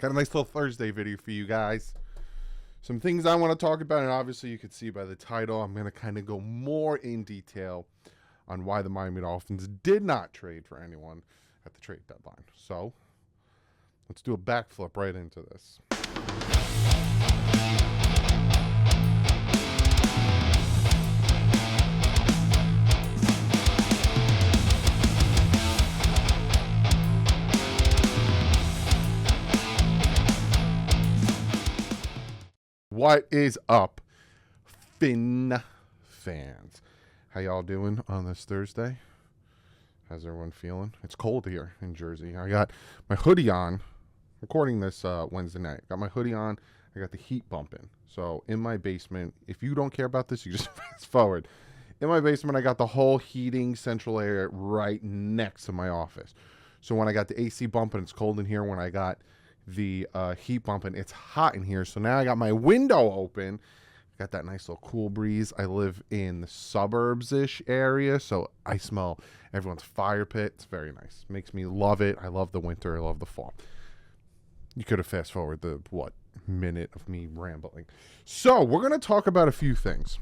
Got a nice little Thursday video for you guys. Some things I want to talk about, and obviously you can see by the title, I'm going to kind of go more in detail on why the Miami Dolphins did not trade for anyone at the trade deadline. So, let's do a backflip right into this. What is up, Finn fans? How y'all doing on this Thursday? How's everyone feeling? It's cold here in Jersey. I got my hoodie on, recording this Wednesday night. Got my hoodie on. I got the heat bumping. So in my basement, if you don't care about this, you just fast forward. In my basement, I got the whole heating central area right next to my office. So when I got the AC bumping, it's cold in here. When I got the heat bumping, it's hot in here. So now I got my window open. Got that nice little cool breeze. I live in the suburbs-ish area, so I smell everyone's fire pit. It's very nice. Makes me love it. I love the winter. I love the fall. You could have fast forward the minute of me rambling. So we're going to talk about a few things.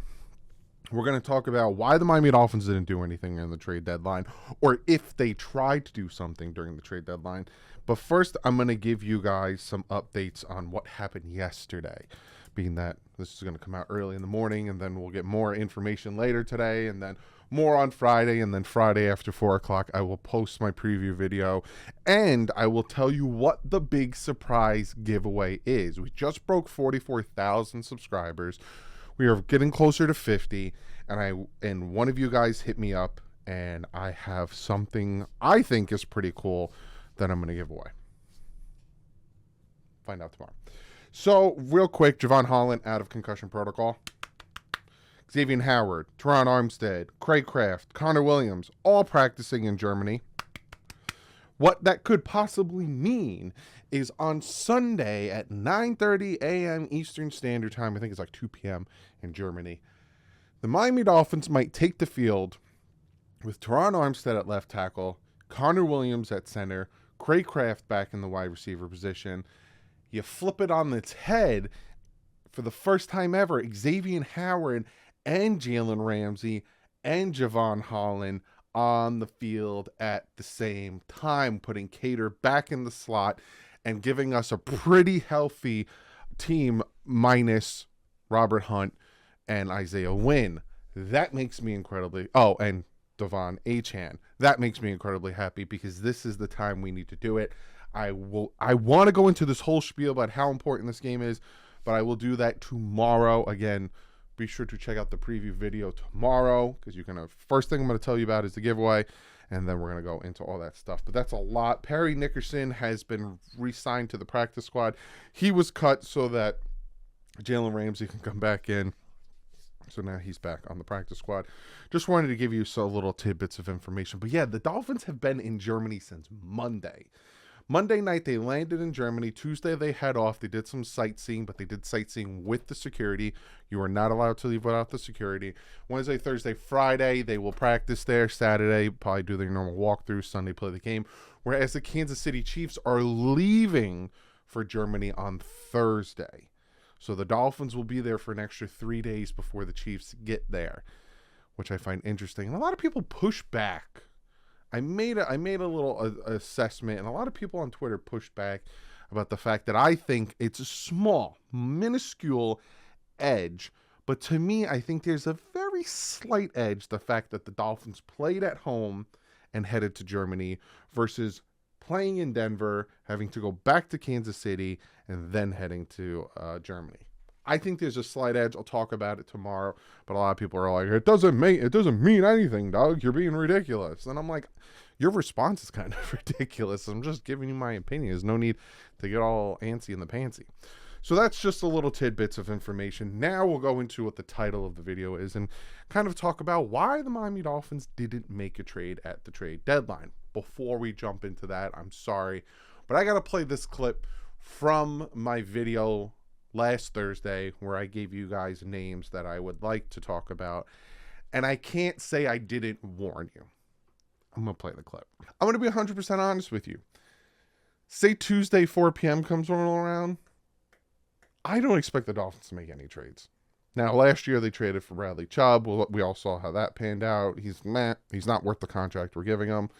We're going to talk about why the Miami Dolphins didn't do anything in the trade deadline, or if they tried to do something during the trade deadline. But first, I'm going to give you guys some updates on what happened yesterday, being that this is going to come out early in the morning, and then we'll get more information later today, and then more on Friday, and then Friday after 4 o'clock, I will post my preview video, and I will tell you what the big surprise giveaway is. We just broke 44,000 subscribers. We are getting closer to 50, and one of you guys hit me up, and I have something I think is pretty cool that I'm going to give away. Find out tomorrow. So, real quick, Jevon Holland out of concussion protocol. Xavier Howard, Teron Armstead, Craig Kraft, Connor Williams, all practicing in Germany. What that could possibly mean is on Sunday at 9:30 a.m. Eastern Standard Time, I think it's like 2 p.m. in Germany, the Miami Dolphins might take the field with Teron Armstead at left tackle, Connor Williams at center, Craig Kraft back in the wide receiver position. You flip it on its head, for the first time ever, Xavier Howard and Jalen Ramsey and Jevon Holland on the field at the same time, putting Cater back in the slot and giving us a pretty healthy team minus Robert Hunt and Isaiah Wynn. That makes me incredibly... Oh, and Devon Achane. That makes me incredibly happy because this is the time we need to do it. I want to go into this whole spiel about how important this game is, but I will do that tomorrow. Again, be sure to check out the preview video tomorrow because you're gonna... First thing I'm going to tell you about is the giveaway, and then we're going to go into all that stuff. But that's a lot. Perry Nickerson has been re-signed to the practice squad. He was cut so that Jalen Ramsey can come back in. So now he's back on the practice squad. Just wanted to give you some little tidbits of information. But yeah, the Dolphins have been in Germany since Monday. Monday night, they landed in Germany. Tuesday, they head off. They did some sightseeing, but they did sightseeing with the security. You are not allowed to leave without the security. Wednesday, Thursday, Friday, they will practice there. Saturday, probably do their normal walkthrough. Sunday, play the game. Whereas the Kansas City Chiefs are leaving for Germany on Thursday. So the Dolphins will be there for an extra 3 days before the Chiefs get there, which I find interesting. And a lot of people push back. I made a little assessment, and a lot of people on Twitter pushed back about the fact that I think it's a small, minuscule edge. But to me, I think there's a very slight edge, the fact that the Dolphins played at home and headed to Germany versus playing in Denver, having to go back to Kansas City, and then heading to Germany. I think there's a slight edge. I'll talk about it tomorrow, but a lot of people are like, it doesn't mean anything, Doug. You're being ridiculous. And I'm like, your response is kind of ridiculous. I'm just giving you my opinion. There's no need to get all antsy in the pantsy. So that's just a little tidbits of information. Now we'll go into what the title of the video is and kind of talk about why the Miami Dolphins didn't make a trade at the trade deadline. Before we jump into that, I'm sorry, but I got to play this clip from my video last Thursday where I gave you guys names that I would like to talk about, and I can't say I didn't warn you. I'm going to play the clip. I'm going to be 100% honest with you. Say Tuesday 4 p.m. comes around. I don't expect the Dolphins to make any trades. Now, last year they traded for Bradley Chubb. We all saw how that panned out. He's not worth the contract we're giving him.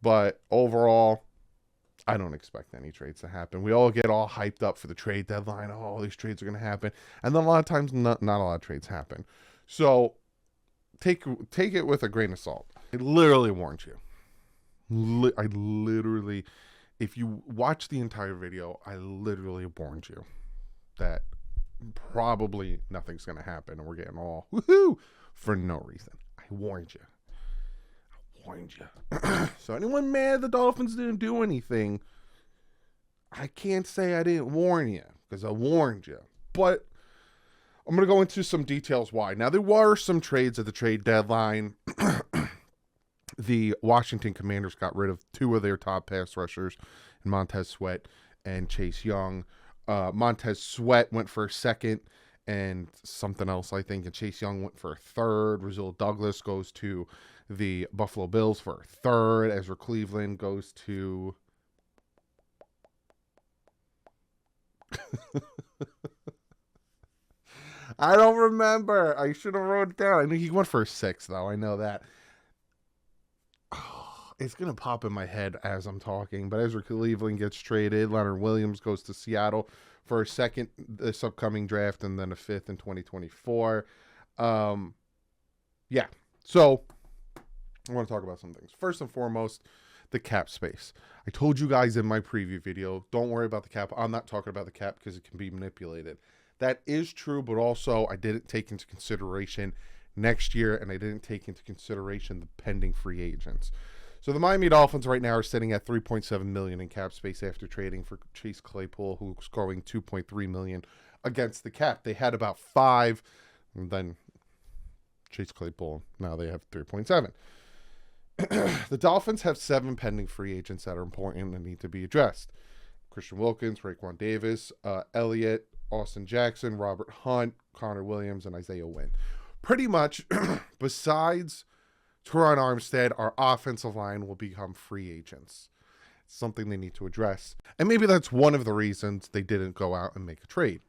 But overall, I don't expect any trades to happen. We all get all hyped up for the trade deadline. Oh, these trades are going to happen. And then a lot of times, not a lot of trades happen. So take it with a grain of salt. I literally warned you. I literally, if you watch the entire video, I literally warned you that probably nothing's going to happen. And we're getting all woohoo for no reason. I warned you. So anyone mad the Dolphins didn't do anything, I can't say I didn't warn you, because I warned you. But I'm going to go into some details why. Now, there were some trades at the trade deadline. The Washington Commanders got rid of two of their top pass rushers, Montez Sweat and Chase Young. Montez Sweat went for a second and something else, I think, and Chase Young went for a third. Rasul Douglas goes to the Buffalo Bills for a third. Ezra Cleveland goes to... I don't remember. I should have wrote it down. I knew he went for a sixth, though. I know that. It's going to pop in my head as I'm talking, but Ezra Cleveland gets traded. Leonard Williams goes to Seattle for a second this upcoming draft and then a fifth in 2024. Yeah. So I want to talk about some things. First and foremost, the cap space. I told you guys in my preview video, don't worry about the cap. I'm not talking about the cap because it can be manipulated. That is true, but also I didn't take into consideration next year, and I didn't take into consideration the pending free agents. So the Miami Dolphins right now are sitting at $3.7 million in cap space after trading for Chase Claypool, who's scoring $2.3 million against the cap. They had about 5, and then Chase Claypool, now they have 3.7. The Dolphins have 7 pending free agents that are important and need to be addressed. Christian Wilkins, Raekwon Davis, Elliott, Austin Jackson, Robert Hunt, Connor Williams, and Isaiah Wynn. Pretty much, besides Teron Armstead, our offensive line will become free agents. It's something they need to address. And maybe that's one of the reasons they didn't go out and make a trade.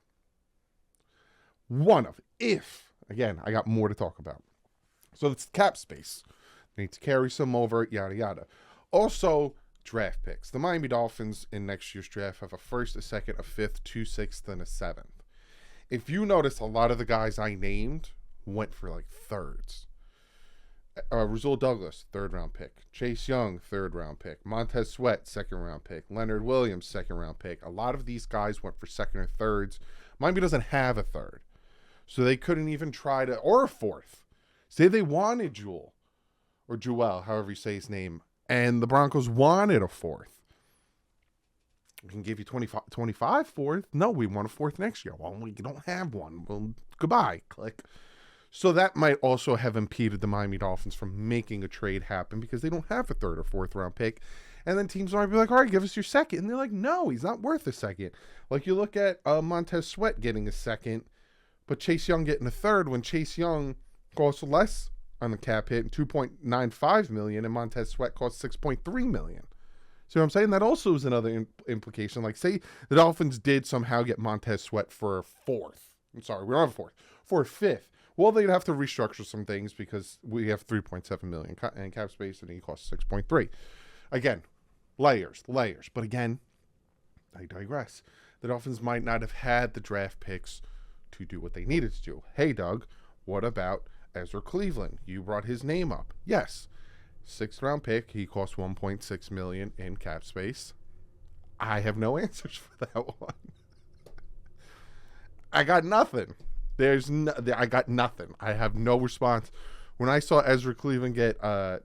Again, I got more to talk about. So it's cap space. They need to carry some over, yada, yada. Also, draft picks. The Miami Dolphins in next year's draft have a first, a second, a fifth, 2 sixths, and a 7th. If you notice, a lot of the guys I named went for like thirds. Rasul Douglas, 3rd round pick. Chase Young, 3rd round pick. Montez Sweat, 2nd round pick. Leonard Williams, 2nd round pick. A lot of these guys went for 2nd or 3rds. Miami doesn't have a 3rd. So they couldn't even try to, or a 4th. Say they wanted Jewel, or Jewel, however you say his name, and the Broncos wanted a 4th. We can give you 25 4th. No, we want a 4th next year. Well, we don't have one. Well, goodbye. Click. So that might also have impeded the Miami Dolphins from making a trade happen because they don't have a 3rd or 4th round pick. And then teams might be like, all right, give us your 2nd. And they're like, no, he's not worth a 2nd. Like you look at Montez Sweat getting a 2nd, but Chase Young getting a 3rd when Chase Young costs less on the cap hit, $2.95 million, and Montez Sweat costs $6.3 million. See what I'm saying? That also is another implication. Like, say the Dolphins did somehow get Montez Sweat for a 4th. I'm sorry, we don't have a 4th. For a 5th. Well, they'd have to restructure some things because we have $3.7 million in cap space and he costs $6.3. Again, layers. But again, I digress. The Dolphins might not have had the draft picks to do what they needed to do. Hey, Doug, what about Ezra Cleveland? You brought his name up. Yes. 6th round pick. He costs $1.6 million in cap space. I have no answers for that one. I got nothing. I got nothing. I have no response. When I saw Ezra Cleveland get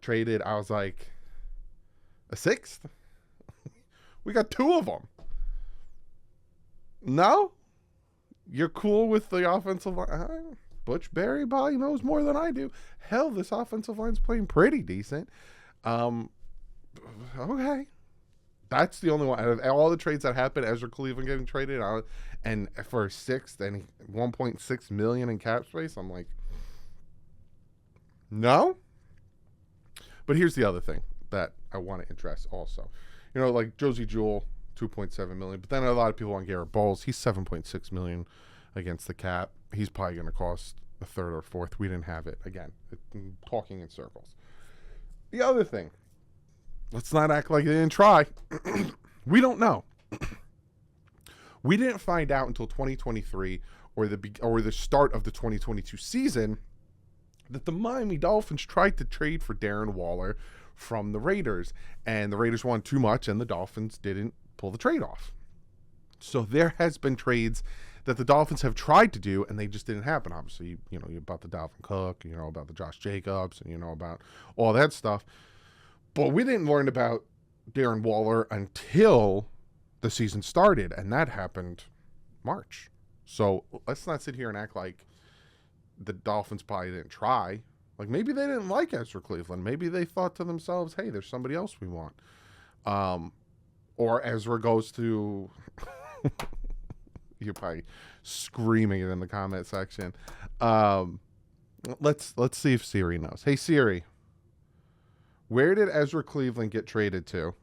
traded, I was like, a 6th? We got 2 of them. No? You're cool with the offensive line? Butch Berry probably knows more than I do. Hell, this offensive line's playing pretty decent. Okay. That's the only one. Out of all the trades that happened, Ezra Cleveland getting traded, and for a 6th and $1.6 million in cap space, I'm like, no. But here's the other thing that I want to address also. You know, like Josie Jewell, 2.7 million. But then a lot of people want Garrett Bowles. He's 7.6 million against the cap. He's probably going to cost a third or fourth. We didn't have it. Again, talking in circles. The other thing, let's not act like they didn't try. We don't know. We didn't find out until 2023 or the start of the 2022 season that the Miami Dolphins tried to trade for Darren Waller from the Raiders, and the Raiders wanted too much, and the Dolphins didn't pull the trade off. So there has been trades that the Dolphins have tried to do, and they just didn't happen. Obviously, you know about the Dalvin Cook, you know about the Josh Jacobs, and you know about all that stuff. But we didn't learn about Darren Waller until the season started, and that happened March. So let's not sit here and act like the Dolphins probably didn't try. Like, maybe they didn't like Ezra Cleveland. Maybe they thought to themselves, hey, there's somebody else we want. Or Ezra goes to... You're probably screaming it in the comment section. Let's see if Siri knows. Hey, Siri. Where did Ezra Cleveland get traded to?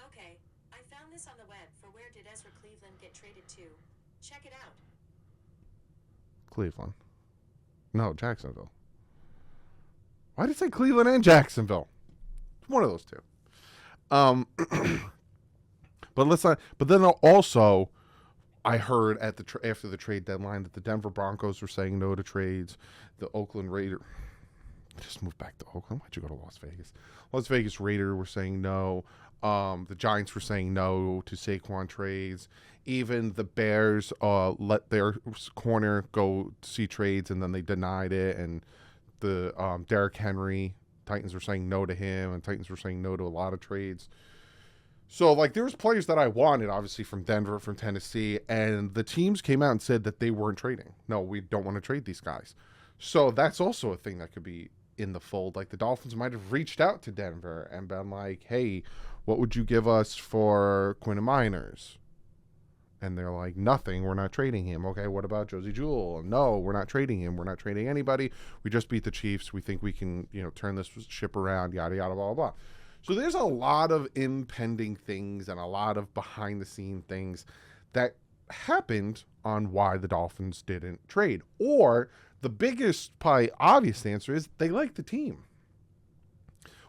Okay, I found this on the web for where did Ezra Cleveland get traded to. Check it out. Cleveland. No, Jacksonville. Why did it say Cleveland and Jacksonville? It's one of those two. But let's not. But then also, I heard at after the trade deadline that the Denver Broncos were saying no to trades. The Oakland Raiders just moved back to Oakland. Why'd you go to Las Vegas? Las Vegas Raiders were saying no. The Giants were saying no to Saquon trades. Even the Bears let their corner go see trades, and then they denied it. And the Derrick Henry, Titans were saying no to him, and Titans were saying no to a lot of trades. So, like, there was players that I wanted, obviously, from Denver, from Tennessee, and the teams came out and said that they weren't trading. No, we don't want to trade these guys. So that's also a thing that could be in the fold. Like, the Dolphins might have reached out to Denver and been like, hey, what would you give us for Quinn Miners? And they're like, nothing. We're not trading him. Okay, what about Josie Jewell? No, we're not trading him. We're not trading anybody. We just beat the Chiefs. We think we can, turn this ship around, yada, yada, blah, blah, blah. So there's a lot of impending things and a lot of behind-the-scene things that happened on why the Dolphins didn't trade. Or the biggest, probably obvious answer is they like the team.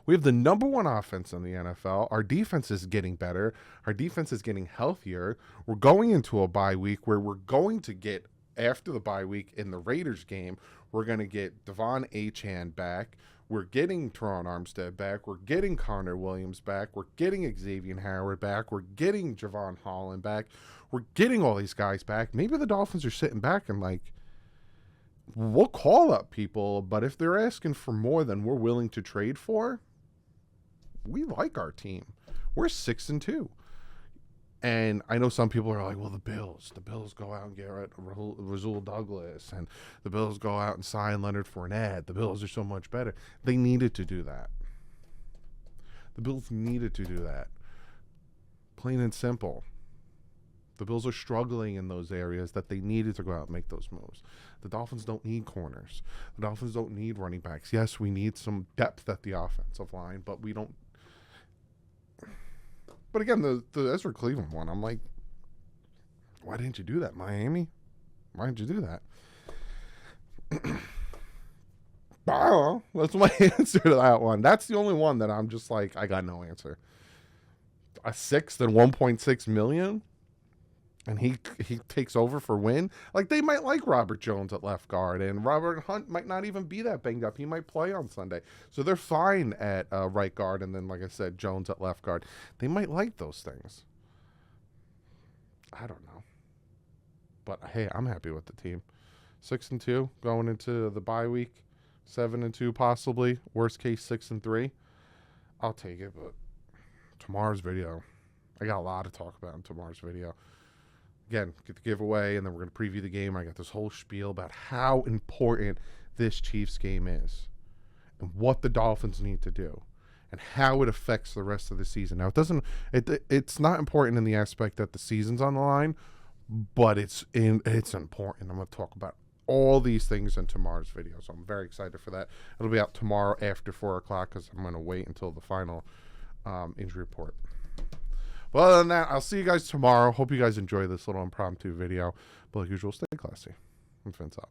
We have the number one offense in the NFL. Our defense is getting better. Our defense is getting healthier. We're going into a bye week where we're going to get, after the bye week in the Raiders game, we're going to get Devon Achane back. We're getting Teron Armstead back. We're getting Connor Williams back. We're getting Xavier Howard back. We're getting Javon Holland back. We're getting all these guys back. Maybe the Dolphins are sitting back and like, we'll call up people, but if they're asking for more than we're willing to trade for, we like our team. We're 6-2. And I know some people are like, well, the Bills go out and get Rasul Douglas, and the Bills go out and sign Leonard Fournette. The Bills are so much better. They needed to do that. The Bills needed to do that. Plain and simple. The Bills are struggling in those areas that they needed to go out and make those moves. The Dolphins don't need corners. The Dolphins don't need running backs. Yes, we need some depth at the offensive line, but we don't. But again, the Ezra Cleveland one, I'm like, why didn't you do that, Miami? Why didn't you do that? I don't know. That's my answer to that one. That's the only one that I'm just like, I got no answer. A sixth and 1.6 million? And he takes over for Wynn? Like, they might like Robert Jones at left guard, and Robert Hunt might not even be that banged up. He might play on Sunday. So they're fine at right guard, and then, like I said, Jones at left guard. They might like those things. I don't know. But, hey, I'm happy with the team. 6-2 going into the bye week. 7-2 possibly. Worst case, 6-3. I'll take it, but tomorrow's video, I got a lot to talk about in tomorrow's video. Again, get the giveaway, and then we're going to preview the game. I got this whole spiel about how important this Chiefs game is and what the Dolphins need to do and how it affects the rest of the season. Now, it's not important in the aspect that the season's on the line, but it's important. I'm going to talk about all these things in tomorrow's video, so I'm very excited for that. It'll be out tomorrow after 4 o'clock because I'm going to wait until the final injury report. Well, other than that, I'll see you guys tomorrow. Hope you guys enjoy this little impromptu video. But like usual, stay classy. And Vince out.